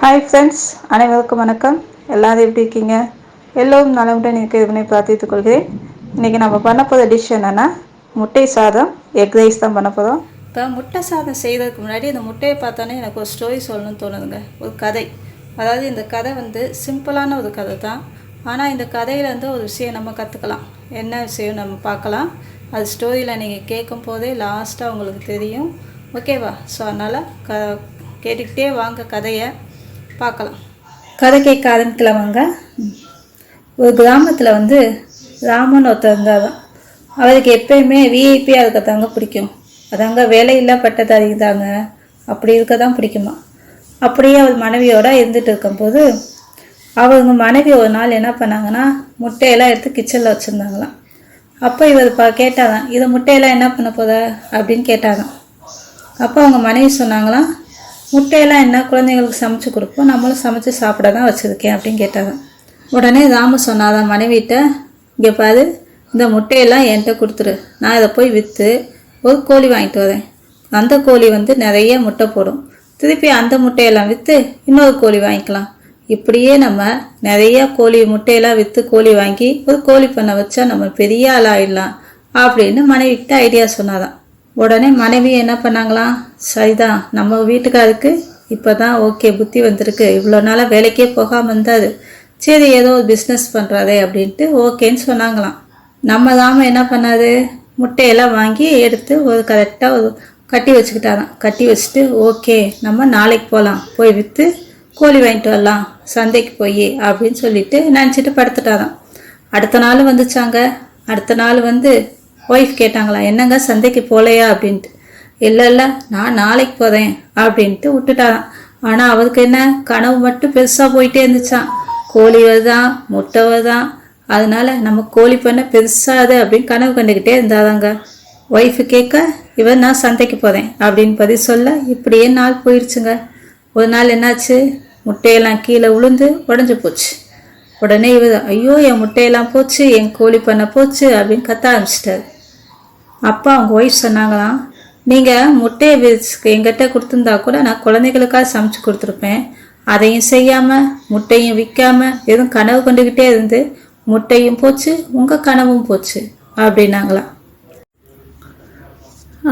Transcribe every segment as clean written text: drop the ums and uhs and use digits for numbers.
Hi friends, அனைவருக்கும் வணக்கம். எல்லோரும் எப்படி இருக்கீங்க? எல்லோரும் நலமுடன் இருக்க இதனை பிரார்த்தித்துக் கொள்கிறேன். இன்றைக்கி நம்ம பண்ண போகிற டிஷ் என்னென்னா முட்டை சாதம், எக் ரைஸ் தான் பண்ண போகிறோம். இப்போ முட்டை சாதம் செய்கிறதுக்கு முன்னாடி இந்த முட்டையை பார்த்தோன்னே எனக்கு ஒரு ஸ்டோரி சொல்லணும்னு தோணுதுங்க. ஒரு கதை. அதாவது இந்த கதை சிம்பிளான ஒரு கதை தான். ஆனால் இந்த கதையிலேருந்து ஒரு விஷயம் நம்ம கற்றுக்கலாம். என்ன விஷயம் நம்ம பார்க்கலாம். அது ஸ்டோரியில் நீங்கள் கேட்கும் போதே லாஸ்ட்டாக உங்களுக்கு தெரியும். ஓகேவா? ஸோ அதனால் கேட்டுக்கிட்டே வாங்க, கதையை பார்க்கலாம். கதை கேட்க ஆரம்பிக்கலாமாங்க. ஒரு கிராமத்தில் ராமன் ஒருத்தர் இருந்தார். அவருக்கு எப்பயுமே விஐபியாக இருக்கத்தாங்க பிடிக்கும். அதாங்க வேலையில்லா பட்டதாரி தாங்க, அப்படி இருக்க தான் பிடிக்குமா. அப்படியே அவர் மனைவியோடு இருந்துட்டு இருக்கும்போது அவங்க மனைவி ஒரு நாள் என்ன பண்ணாங்கன்னா, முட்டையெல்லாம் எடுத்து கிச்சனில் வச்சுருந்தாங்களாம். அப்போ இவர் கேட்டாதான், இதை முட்டையெல்லாம் என்ன பண்ண போத அப்படின்னு கேட்டாதான். அப்போ அவங்க மனைவி சொன்னாங்களாம், முட்டையெல்லாம் என்ன குழந்தைங்களுக்கு சமைச்சு கொடுப்போம், நம்மளும் சமைச்சு சாப்பிட தான் வச்சுருக்கேன் அப்படின்னு கேட்டாங்க. உடனே ராமு சொன்னாதான் மனைவிட்ட, இங்கே பாரு, இந்த முட்டையெல்லாம் என்கிட்ட கொடுத்துரு, நான் இதை போய் விற்று ஒரு கோழி வாங்கிட்டு வரேன். அந்த கோழி நிறைய முட்டை போடும். திருப்பி அந்த முட்டையெல்லாம் விற்று இன்னொரு கோழி வாங்கிக்கலாம். இப்படியே நம்ம நிறைய முட்டையெல்லாம் விற்று கோழி வாங்கி ஒரு கோழி பண்ண வச்சா நம்ம பெரிய ஆள் ஆகிடலாம் அப்படின்னு மனைவிக்கிட்ட ஐடியா சொன்னாதான். உடனே மனைவி என்ன பண்ணாங்களாம், சரிதான், நம்ம வீட்டுக்காருக்கு இப்போ தான் ஓகே புத்தி வந்திருக்கு, இவ்வளோ நாளாக வேலைக்கே போகாமல் இருந்தார், சரி ஏதோ ஒரு பிஸ்னஸ் பண்ணுறாதே அப்படின்ட்டு ஓகேன்னு சொன்னாங்களாம். நம்ம தாம என்ன பண்ணாது, முட்டையெல்லாம் வாங்கி எடுத்து ஒரு கரெக்டாக ஒரு கட்டி வச்சுக்கிட்டாராம். கட்டி வச்சுட்டு ஓகே நம்ம நாளைக்கு போகலாம், போய் விற்று கோழி வாங்கிட்டு வரலாம் சந்தைக்கு போய் அப்படின்னு சொல்லிட்டு நினச்சிட்டு படுத்துட்டாராம். அடுத்த நாள் வந்துச்சாங்க. அடுத்த நாள் ஒய்ஃப் கேட்டாங்களா, என்னங்க சந்தைக்கு போகலையா அப்படின்ட்டு. இல்லை நான் நாளைக்கு போகிறேன் அப்படின்ட்டு விட்டுட்டாரான். ஆனால் அவருக்கு என்ன, கனவு மட்டும் பெருசாக போயிட்டே இருந்துச்சான். கோழி வருதான், முட்டை வருதான், அதனால நம்ம கோழி பண்ண பெருசாது அப்படின்னு கனவு கண்டுக்கிட்டே இருந்தாதாங்க. ஒய்ஃபு கேட்க, இவர் நான் சந்தைக்கு போகிறேன் அப்படின்னு பதில் சொல்ல, இப்படியே நாள் போயிடுச்சுங்க. ஒரு நாள் என்னாச்சு, முட்டையெல்லாம் கீழே விழுந்து உடஞ்சி போச்சு. உடனே இவர், ஐயோ என் முட்டையெல்லாம் போச்சு, என் கோழி பண்ண போச்சு அப்படின்னு கத்த ஆரம்பிச்சிட்டாரு. அப்போ அவங்க ஒய்ஃப் சொன்னாங்களாம், நீங்கள் முட்டையை எங்கிட்ட கொடுத்துருந்தா கூட நான் குழந்தைகளுக்காக சமைச்சு கொடுத்துருப்பேன். அதையும் செய்யாமல் முட்டையும் விற்காமல் எதுவும் கனவு கொண்டுக்கிட்டே இருந்து முட்டையும் போச்சு, உங்கள் கனவும் போச்சு அப்படின்னாங்களாம்.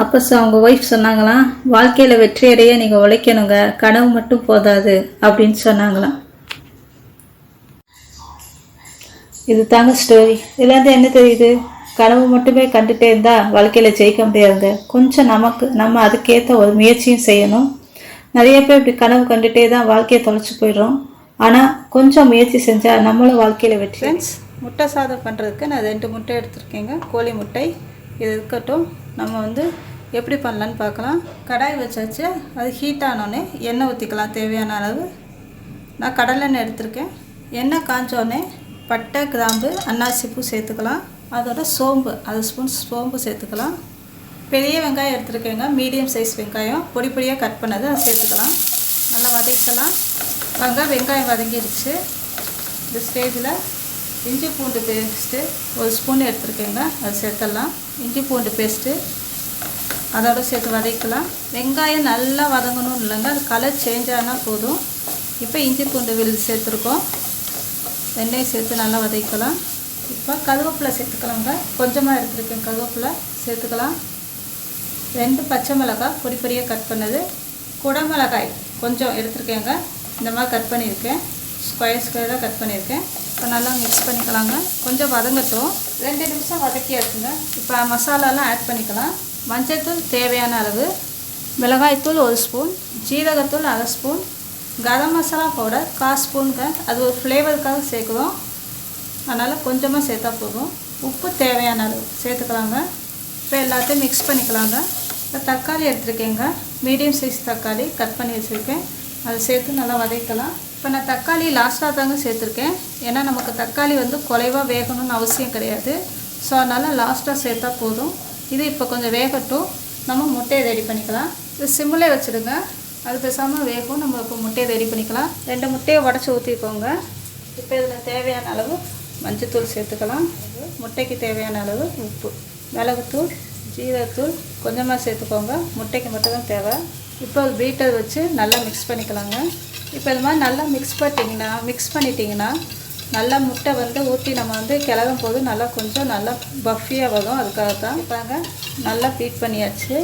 அப்போ அவங்க ஒய்ஃப் சொன்னாங்களாம், வாழ்க்கையில் வெற்றி அடைய நீங்கள் உழைக்கணுங்க, கனவு மட்டும் போதாது அப்படின்னு சொன்னாங்களாம். இது தாங்க ஸ்டோரி. இதுலேருந்து என்ன தெரியுது, கனவு மட்டுமே கண்டுகிட்டே இருந்தால் வாழ்க்கையில் ஜெயிக்க முடியாதுங்க. கொஞ்சம் நம்ம அதுக்கேற்ற ஒரு முயற்சியும் செய்யணும். நிறைய பேர் இப்படி கனவு கண்டுகிட்டே தான் வாழ்க்கையை தொலைச்சி போயிடும். ஆனால் கொஞ்சம் முயற்சி செஞ்சால் நம்மளும் வாழ்க்கையில் வெற்றி. ஃப்ரெண்ட்ஸ், முட்டை சாதம் பண்ணுறதுக்கு நான் 2 முட்டை எடுத்துருக்கேங்க, கோழி முட்டை. இது இருக்கட்டும், நம்ம எப்படி பண்ணலான்னு பார்க்கலாம். கடாய் வச்சாச்சு, அது ஹீட் ஆனோடனே எண்ணெய் ஊற்றிக்கலாம் தேவையான அளவு. நான் கடலெண்ணெய் எடுத்திருக்கேன். எண்ணெய் காஞ்சோடனே பட்டை, கிராம்பு, அன்னாசி பூ சேர்த்துக்கலாம். அதோட சோம்பு, 1 ஸ்பூன் சோம்பு சேர்த்துக்கலாம். பெரிய வெங்காயம் எடுத்துருக்கேங்க, மீடியம் சைஸ் வெங்காயம் பொடி பொடியாக கட் பண்ணது, அதை சேர்த்துக்கலாம். நல்லா வதக்கலாம். வெங்காயம் வதங்கிடுச்சு. இந்த ஸ்டேஜில் இஞ்சி பூண்டு பேஸ்ட்டு 1 ஸ்பூன் எடுத்துருக்கேங்க, அது சேர்த்துடலாம். இஞ்சி பூண்டு பேஸ்ட்டு அதோட சேர்த்து வதக்கலாம். வெங்காயம் நல்லா வதங்கணும் இல்லைங்க, அது கலர் சேஞ்ச் ஆனால் போதும். இப்போ இஞ்சி பூண்டு விழுது சேர்த்துருக்கோம். வெண்ணெய் சேர்த்து நல்லா வதக்கலாம். இப்போ கருவேப்பிலை சேர்த்துக்கலாங்க, கொஞ்சமாக எடுத்துருக்கேன், கருவேப்பிலை சேர்த்துக்கலாம். 2 பச்சை மிளகாய் பொடி பொடியாக கட் பண்ணது, குடமிளகாய் கொஞ்சம் எடுத்துருக்கேங்க, இந்த மாதிரி கட் பண்ணியிருக்கேன், ஸ்கொயராக கட் பண்ணியிருக்கேன். இப்போ நல்லா மிக்ஸ் பண்ணிக்கலாங்க. கொஞ்சம் வதங்கட்டும், 2 நிமிஷம் வதக்கியாச்சுங்க. இப்போ மசாலாலாம் ஆட் பண்ணிக்கலாம். மஞ்சள்தூள் தேவையான அளவு, மிளகாய்த்தூள் 1 ஸ்பூன், ஜீரகத்தூள் 1/2 ஸ்பூன், கரம் மசாலா பவுடர் 1/4 ஸ்பூனுங்க, அது ஒரு ஃப்ளேவருக்காக சேர்க்குறோம், அதனால் கொஞ்சமாக சேர்த்தா போதும். உப்பு தேவையான அளவு சேர்த்துக்கலாங்க. இப்போ எல்லாத்தையும் மிக்ஸ் பண்ணிக்கலாங்க. இப்போ தக்காளி எடுத்துருக்கேங்க, மீடியம் சைஸ் தக்காளி கட் பண்ணி வச்சுருக்கேன், அதை சேர்த்து நல்லா வதக்கலாம். இப்போ நான் தக்காளி லாஸ்ட்டாக தாங்க சேர்த்துருக்கேன், ஏன்னா நமக்கு தக்காளி குறைவாக வேகணும்னு அவசியம் கிடையாது. ஸோ அதனால் லாஸ்ட்டாக சேர்த்தா போதும். இது இப்போ கொஞ்சம் வேகட்டும், நம்ம முட்டையை ரெடி பண்ணிக்கலாம். இது சிம்மில் வச்சுடுங்க, அது பேசாமல் வேகும். நம்ம இப்போ முட்டையை ரெடி பண்ணிக்கலாம். 2 முட்டையை உடச்சி ஊற்றிக்கோங்க. இப்போ இதில் தேவையான அளவு மஞ்சத்தூள் சேர்த்துக்கலாம். முட்டைக்கு தேவையான அளவு உப்பு, மிளகுத்தூள், ஜீரகத்தூள் கொஞ்சமாக சேர்த்துக்கோங்க, முட்டைக்கு மட்டும் தான் தேவை. இப்போ ஒரு பீட்டர் வச்சு நல்லா மிக்ஸ் பண்ணிக்கலாங்க. இப்போ இது மாதிரி நல்லா மிக்ஸ் பண்ணிட்டிங்கன்னா நல்லா முட்டை வந்து ஊற்றி நம்ம வந்து கிளறும் போது நல்லா கொஞ்சம் நல்லா பஃபியாக வரும். அதுக்காக தான் பாருங்க நல்லா பீட் பண்ணியாச்சு.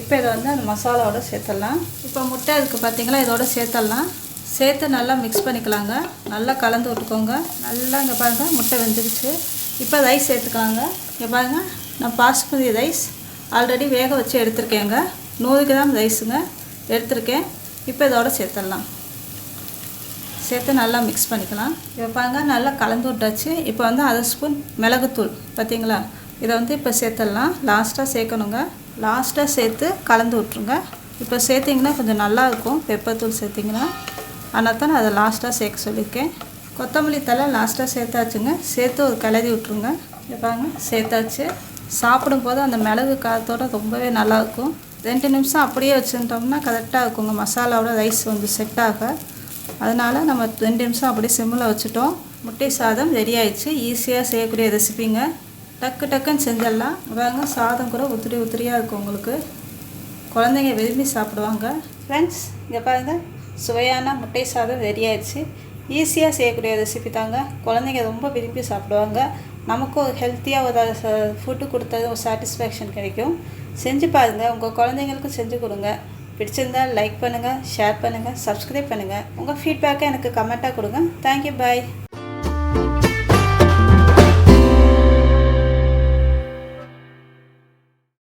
இப்போ இதை வந்து அந்த மசாலாவோட சேர்த்துடலாம். இப்போ முட்டை இருக்குது பார்த்தீங்களா, இதோட சேர்த்துடலாம். சேர்த்து நல்லா மிக்ஸ் பண்ணிக்கலாங்க. நல்லா கலந்து விட்டுக்கோங்க. நல்லா இங்கே பாருங்கள் முட்டை வெந்துடுச்சு. இப்போ ரைஸ் சேர்த்துக்கலாங்க. இங்கே பாருங்கள் நான் பாஸ்மதி ரைஸ் ஆல்ரெடி வேக வச்சு எடுத்துருக்கேங்க. 100 கிராம் ரைஸுங்க எடுத்துருக்கேன். இப்போ இதோட சேர்த்துடலாம். சேர்த்து நல்லா மிக்ஸ் பண்ணிக்கலாம். இப்போ பாருங்கள் நல்லா கலந்து விட்டாச்சு. இப்போ வந்து 1/2 ஸ்பூன் மிளகுத்தூள் பார்த்தீங்களா, இதை வந்து இப்போ சேர்த்துடலாம். லாஸ்ட்டாக சேர்க்கணுங்க. லாஸ்ட்டாக சேர்த்து கலந்து விட்ருங்க. இப்போ சேர்த்திங்கன்னா கொஞ்சம் நல்லாயிருக்கும். பெப்பர் தூள் சேர்த்திங்கன்னா, அதனால் தான் நான் அதை லாஸ்ட்டாக சேர்க்க சொல்லியிருக்கேன். கொத்தமல்லி தழை லாஸ்ட்டாக சேர்த்தாச்சுங்க. சேர்த்து ஒரு கிளறி விட்ருங்க. இப்போ பாருங்கள் சேர்த்தாச்சு. சாப்பிடும்போது அந்த மிளகு காரத்தோடு ரொம்பவே நல்லாயிருக்கும். 2 நிமிஷம் அப்படியே வச்சுட்டோம்னா கரெக்டாக இருக்குங்க. மசாலாவோட ரைஸ் வந்து செட் ஆக. அதனால் நம்ம 2 நிமிஷம் அப்படியே சிம்மில் வச்சுட்டோம். முட்டை சாதம் ரெடி ஆயிடுச்சு. ஈஸியாக செய்யக்கூடிய ரெசிபிங்க. டக்குன்னு செஞ்சிடலாம். வாங்க, சாதம் கூட உதிரியாக இருக்கும். உங்களுக்கு குழந்தைங்க விரும்பி சாப்பிடுவாங்க. ஃப்ரெண்ட்ஸ் இங்கே பாருங்கள், சுவையான முட்டை சாதம் ரெடி ஆயிடுச்சு. ஈஸியாக செய்யக்கூடிய ரெசிபி தாங்க. குழந்தைங்க ரொம்ப விரும்பி சாப்பிடுவாங்க. நமக்கும் ஒரு ஹெல்த்தியாக ஒரு ஃபுட்டு கொடுத்தது ஒரு சாட்டிஸ்ஃபேக்ஷன் கிடைக்கும். செஞ்சு பாருங்கள். உங்கள் குழந்தைங்களுக்கும் செஞ்சு கொடுங்க. பிடிச்சிருந்தால் லைக் பண்ணுங்கள், ஷேர் பண்ணுங்கள், சப்ஸ்கிரைப் பண்ணுங்கள். உங்கள் ஃபீட்பேக்கை எனக்கு கமெண்ட்டாக கொடுங்க. தேங்க்யூ, பாய்.